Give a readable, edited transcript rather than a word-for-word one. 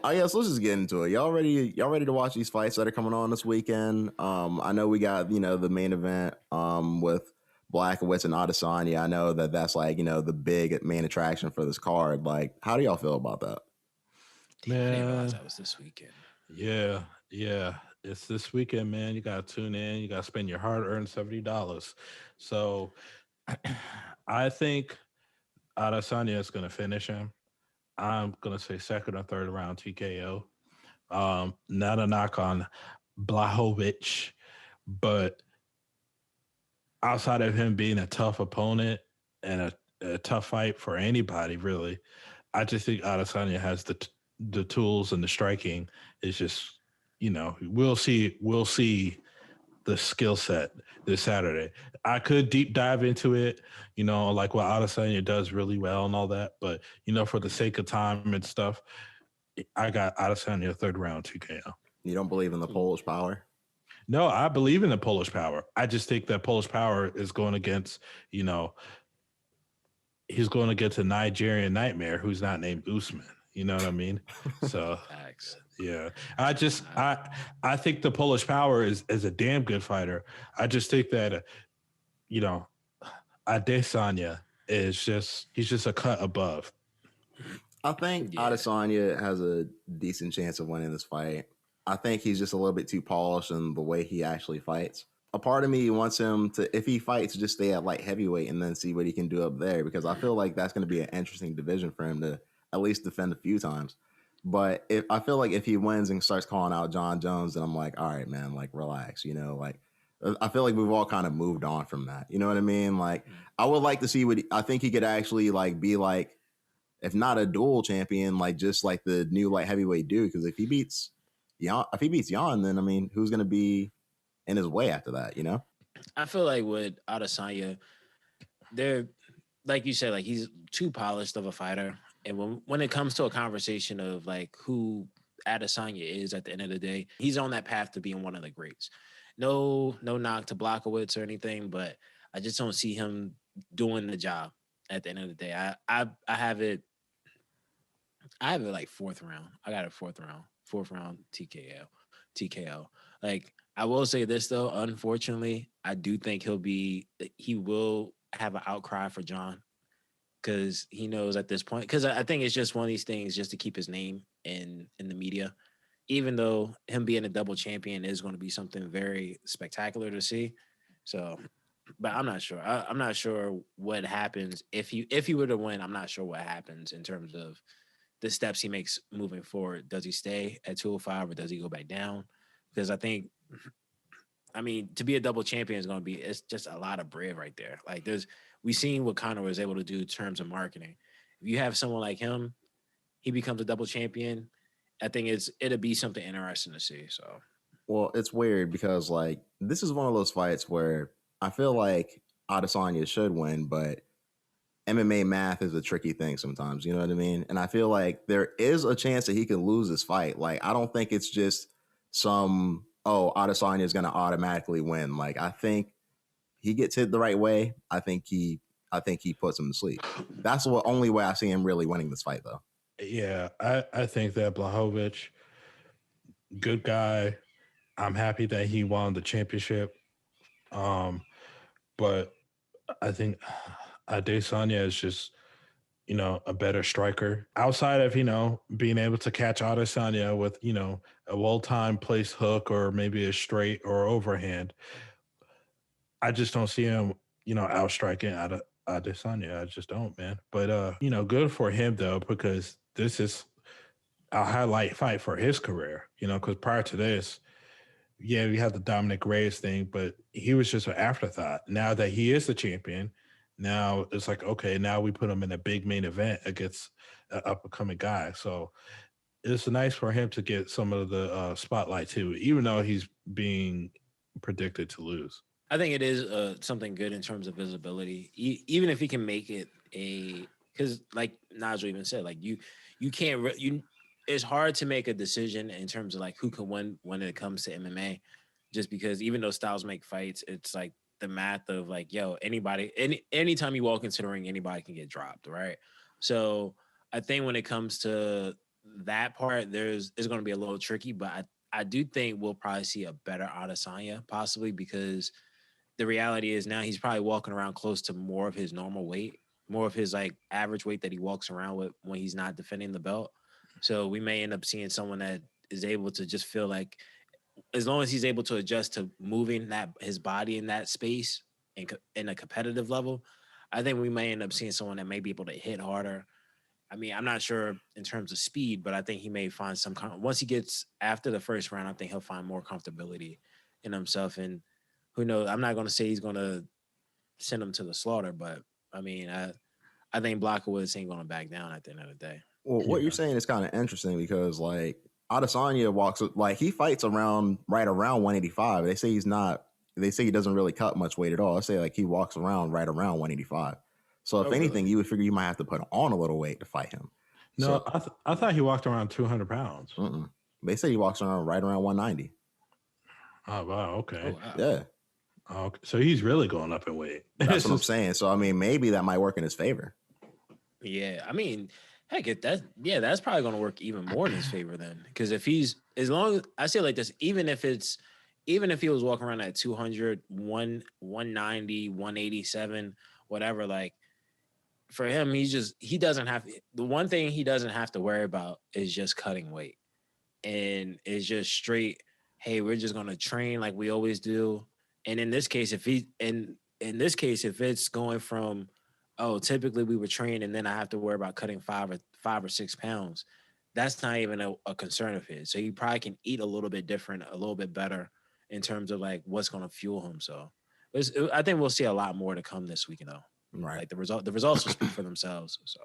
Oh yeah, so let's just get into it. Y'all ready to watch these fights that are coming on this weekend? I know we got the main event with Blachowicz and Adesanya. I know that that's like the big main attraction for this card. Like, how do y'all feel about that? Damn, I didn't realize Man, that was this weekend. yeah. It's this weekend, man. You gotta tune in. You gotta spend your hard-earned $70. So I think Adesanya is gonna finish him. I'm gonna say second or third round TKO. Not a knock on Blachowicz, but outside of him being a tough opponent and a tough fight for anybody, really, I just think Adesanya has the tools and the striking. It's just, we'll see the skill set this Saturday. I could deep dive into it, like what Adesanya does really well and all that, but for the sake of time and stuff, I got Adesanya third round TKO. You don't believe in the Hmm. Polish power? No, I believe in the Polish power. I just think that Polish power is going against, you know, he's going against a Nigerian nightmare who's not named Usman. You know what I mean? So Facts. yeah, I just I, I think the Polish power is a damn good fighter. I just think that you know Adesanya is just he's just a cut above. I think yeah. Adesanya has a decent chance of winning this fight. I think he's just a little bit too polished in the way he actually fights. A part of me wants him to, if he fights, just stay at light heavyweight and then see what he can do up there because I feel like that's going to be an interesting division for him to at least defend a few times. But if I feel like if he wins and starts calling out John Jones, then I'm like, all right, man, like relax, like I feel like we've all kind of moved on from that. You know what I mean? Like I would like to see what I think he could actually like be like if not a dual champion, like just like the new light heavyweight dude. Because if he beats Jan, then I mean, who's gonna be in his way after that? You know? I feel like with Adesanya, they're like you said, like he's too polished of a fighter. And when it comes to a conversation of like who Adesanya is at the end of the day, he's on that path to being one of the greats. No knock to Blachowicz or anything, but I just don't see him doing the job at the end of the day. I have it like fourth round. I got a fourth round TKO. TKO. Like I will say this though, unfortunately, I do think he will have an outcry for John because he knows at this point. Because I think it's just one of these things just to keep his name in the media. Even though him being a double champion is going to be something very spectacular to see. So, but I'm not sure. I'm not sure what happens if he were to win. I'm not sure what happens in terms of the steps he makes moving forward. Does he stay at 205 or does he go back down? Because I mean, to be a double champion is going to be, it's just a lot of bread right there. Like we've seen what Conor was able to do in terms of marketing. If you have someone like him, he becomes a double champion. I think it'll be something interesting to see. So Well, it's weird because like this is one of those fights where I feel like Adesanya should win, but MMA math is a tricky thing sometimes. You know what I mean? And I feel like there is a chance that he can lose this fight. Like I don't think it's just some Adesanya is going to automatically win. Like I think he gets hit the right way. I think he puts him to sleep. That's the only way I see him really winning this fight, though. Yeah, I think that Blachowicz, good guy. I'm happy that he won the championship. Um, but I think Adesanya is just a better striker. Outside of, being able to catch Adesanya with, a well-timed place hook or maybe a straight or overhand, I just don't see him, outstriking Adesanya. I just don't, man. But, good for him, though, because this is a highlight fight for his career, because prior to this, yeah, we had the Dominic Reyes thing, but he was just an afterthought. Now that he is the champion, now it's like, okay, now we put him in a big main event against an up and coming guy. So it's nice for him to get some of the spotlight too, even though he's being predicted to lose. I think it is something good in terms of visibility. Even if he can make it because like Nigel even said, like you can't you it's hard to make a decision in terms of like who can win when it comes to MMA, just because even though styles make fights, it's like the math of like anytime you walk into the ring, anybody can get dropped, right? So I think when it comes to that part is going to be a little tricky, but I do think we'll probably see a better Adesanya possibly because the reality is now he's probably walking around close to more of his normal weight, more of his like average weight that he walks around with when he's not defending the belt. So we may end up seeing someone that is able to just feel like, as long as he's able to adjust to moving that his body in that space and in a competitive level, I think we may end up seeing someone that may be able to hit harder. I mean, I'm not sure in terms of speed, but I think he may find some once he gets after the first round, I think he'll find more comfortability in himself. And who knows? I'm not going to say he's going to send him to the slaughter, but I mean, I think Blachowicz ain't going to back down at the end of the day. Well, what you're saying is kind of interesting because like Adesanya walks like he fights right around 185. They say he's not. They say he doesn't really cut much weight at all. I say like he walks around right around 185. So if anything, really? you would figure you might have to put on a little weight to fight him. No, I thought he walked around 200 pounds. They say he walks around right around 190. Oh wow, okay. Oh, wow. Yeah. Okay. So he's really going up in weight. That's what I'm saying. So I mean, maybe that might work in his favor. Yeah, I mean, heck, if that's probably going to work even more in his favor then, because if he's as long as I say it like this, even if he was walking around at 200, 190, 187, whatever, like for him, he doesn't have the one thing he doesn't have to worry about is just cutting weight, and it's just straight. Hey, we're just going to train like we always do, and in this case, if it's going from typically we would train and then I have to worry about cutting 5 or 6 pounds. That's not even a concern of his. So he probably can eat a little bit different, a little bit better in terms of like what's going to fuel him. So I think we'll see a lot more to come this weekend though. Right. Like the results will speak for themselves. So.